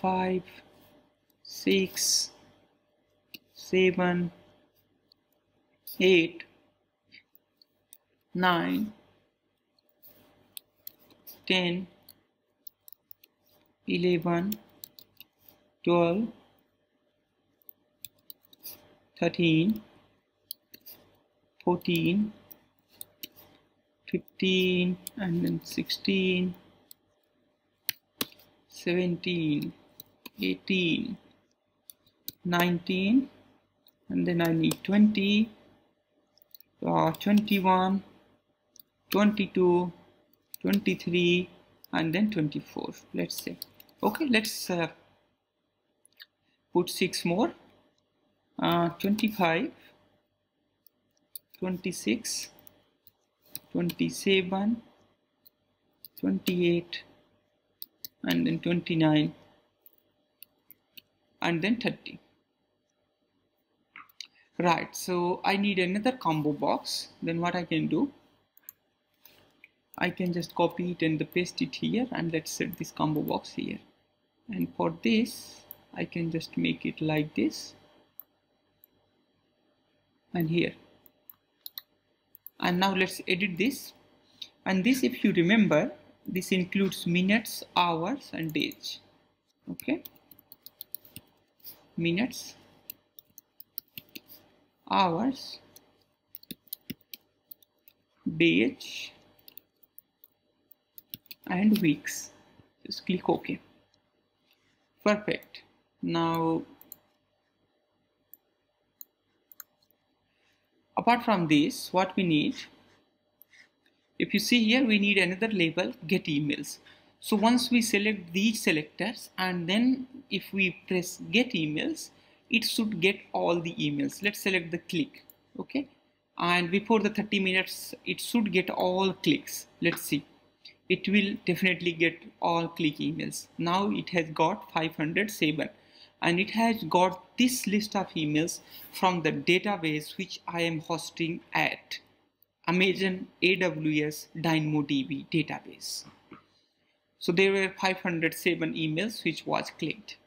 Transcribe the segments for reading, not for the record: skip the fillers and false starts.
5, 6, 7, 8, 9, 10, 11, 12, 13, 14, 15, and then 16, 17, 18, 19, and then I need 20, 21, 22, 23, and then 24, let's say. Okay, let's put 6 more. 25, 26, 27, 28, and then 29, and then 30. Right, so I need another combo box. Then what I can do, I can just copy it and paste it here, and let's set this combo box here. And for this I can just make it like this and here. And now let's edit this. And this, if you remember, this includes minutes, hours, and days. Okay, minutes, hours, days, and weeks. Just click OK. Perfect. Now, apart from this, what we need, if you see here, we need another label, get emails. So once we select these selectors, and then if we press get emails, it should get all the emails. Let's select the click. Okay, and before the 30 minutes it should get all clicks. Let's see, it will definitely get all click emails. Now it has got 507, and it has got this list of emails from the database which I am hosting at Amazon AWS DynamoDB database. So there were 507 emails which was clicked.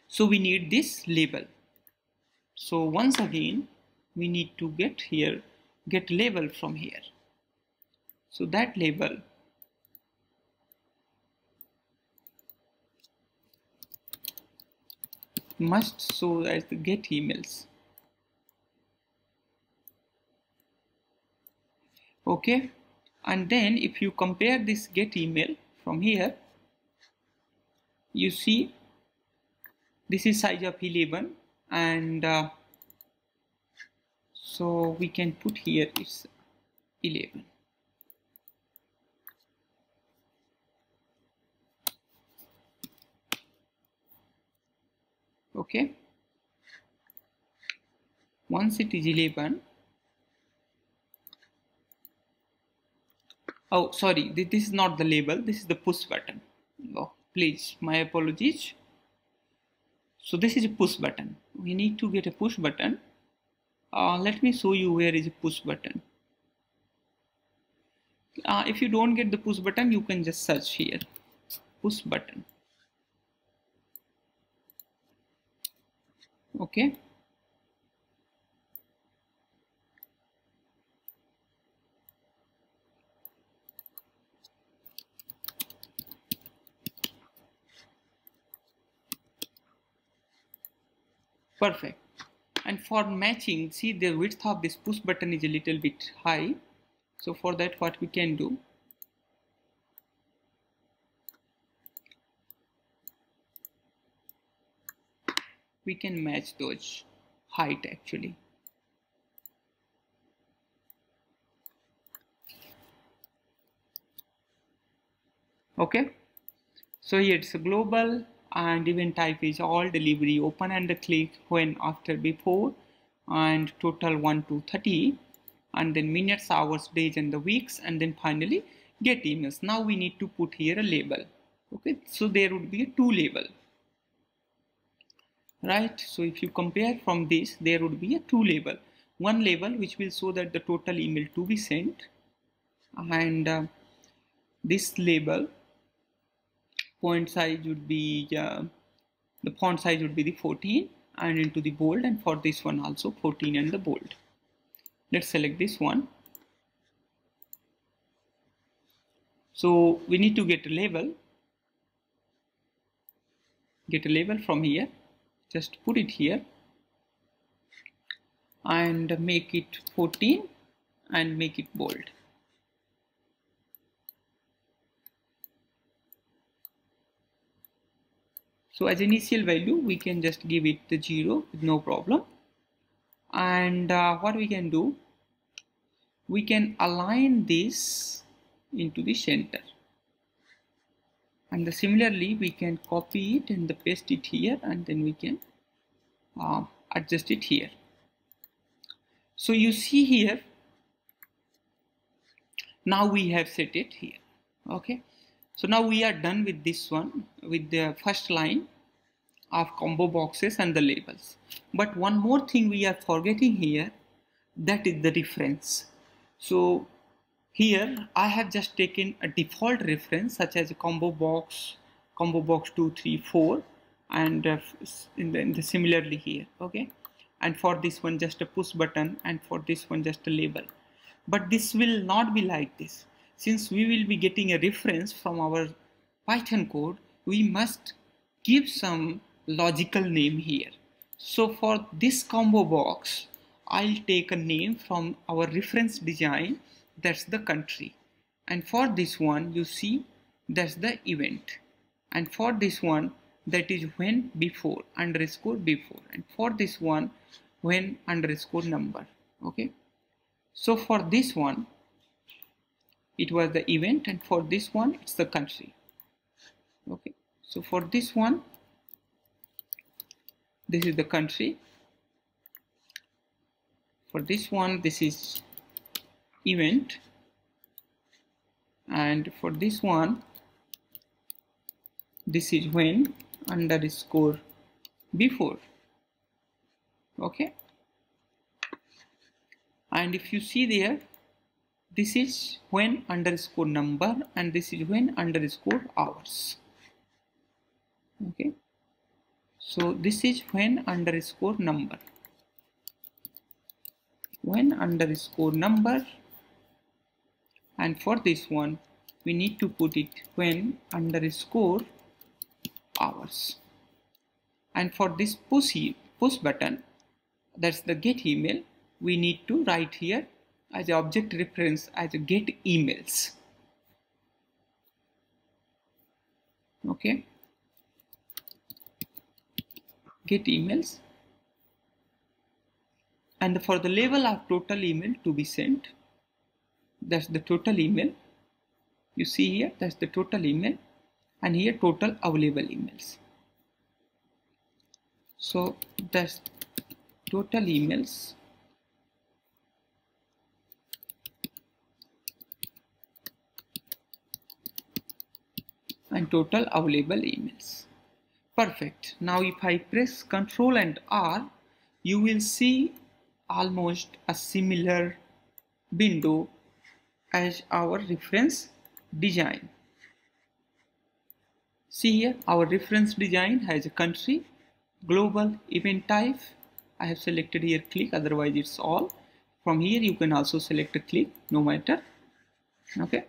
So we need this label. So once again we need to get here, get label from here. So that label must show as the get emails. Okay, and then if you compare this get email from here, you see this is size of 11, and so we can put here it's 11. Okay, once it is 11, oh sorry, this is not the label, this is the push button. Oh, please, my apologies. So this is a push button. We need to get a push button. Let me show you where is a push button. If you don't get the push button, you can just search here, push button. Okay, perfect. And for matching, see the width of this push button is a little bit high. So for that, what we can do, we can match those height actually. Okay, so here it's a global, and event type is all delivery, open and the click, when, after, before, and total 1 to 30, and then minutes, hours, days, and the weeks, and then finally get emails. Now we need to put here a label. Okay, so there would be a 2 label, right? So if you compare from this, there would be a 2 label. One label which will show that the total email to be sent, and this label font size would be the font size would be the 14 and into the bold, and for this one also 14 and the bold. Let's select this one. So we need to get a label. Get a label from here. Just put it here and make it 14 and make it bold. So as initial value we can just give it the 0 with no problem. And what we can do, we can align this into the center, and similarly we can copy it and paste it here, and then we can adjust it here. So you see here, now we have set it here. Okay, so now we are done with this one, with the first line of combo boxes and the labels. But one more thing we are forgetting here, that is the reference. So here I have just taken a default reference such as a combo box 2, 3, 4, and in the similarly here. Okay, and for this one just a push button, and for this one just a label. But this will not be like this. Since we will be getting a reference from our Python code, we must give some logical name here. So for this combo box, I'll take a name from our reference design, that's the country. And for this one, you see, that's the event. And for this one, that is when before underscore before. And for this one, when underscore number. Okay. So for this one, it was the event, and for this one, it's the country. Okay. So for this one, this is the country. For this one, this is event, and for this one, this is when underscore before. Okay, and if you see there, this is when underscore number, and this is when underscore hours. Okay, so this is when underscore number, when underscore number, and for this one we need to put it when underscore hours. And for this push button, that's the get email, we need to write here as a object reference as a get emails. Okay, get emails. And for the label of total email to be sent, that's the total email. You see here, that's the total email, and here total available emails. So that's total emails and total available emails. Perfect. Now if I press Ctrl and R, you will see almost a similar window as our reference design. See here, our reference design has a country, global, event type. I have selected here click, otherwise it's all. From here you can also select a click, no matter. Okay,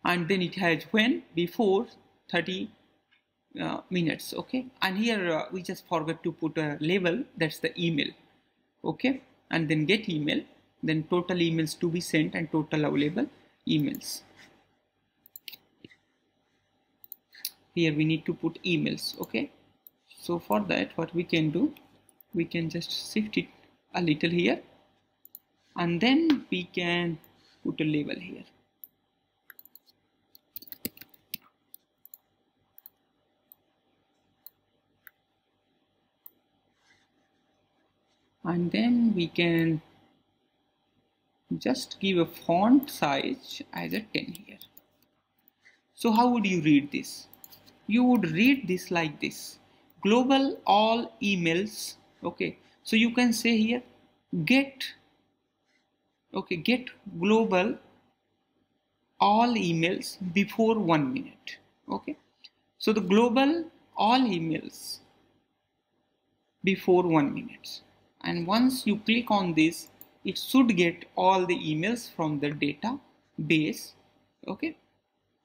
and then it has when, before, 30 minutes. Okay, and here we just forgot to put a label, that's the email. Okay, and then get email, then total emails to be sent and total available emails. Here we need to put emails. Okay, so for that what we can do, we can just shift it a little here, and then we can put a label here. And then we can just give a font size as a 10 here. So how would you read this? You would read this like this: global all emails. Okay, so you can say here get, okay, get global all emails before 1 minute. Okay, so the global all emails before 1 minute, and once you click on this, it should get all the emails from the database. Okay,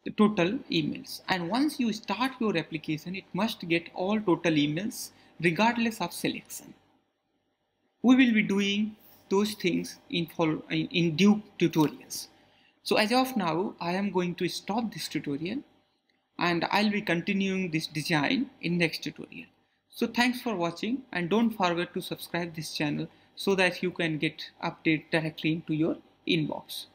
the total emails, and once you start your application, it must get all total emails regardless of selection. We will be doing those things in due tutorials. So as of now, I am going to stop this tutorial and I'll be continuing this design in next tutorial. So thanks for watching, and don't forget to subscribe this channel so that you can get update directly into your inbox.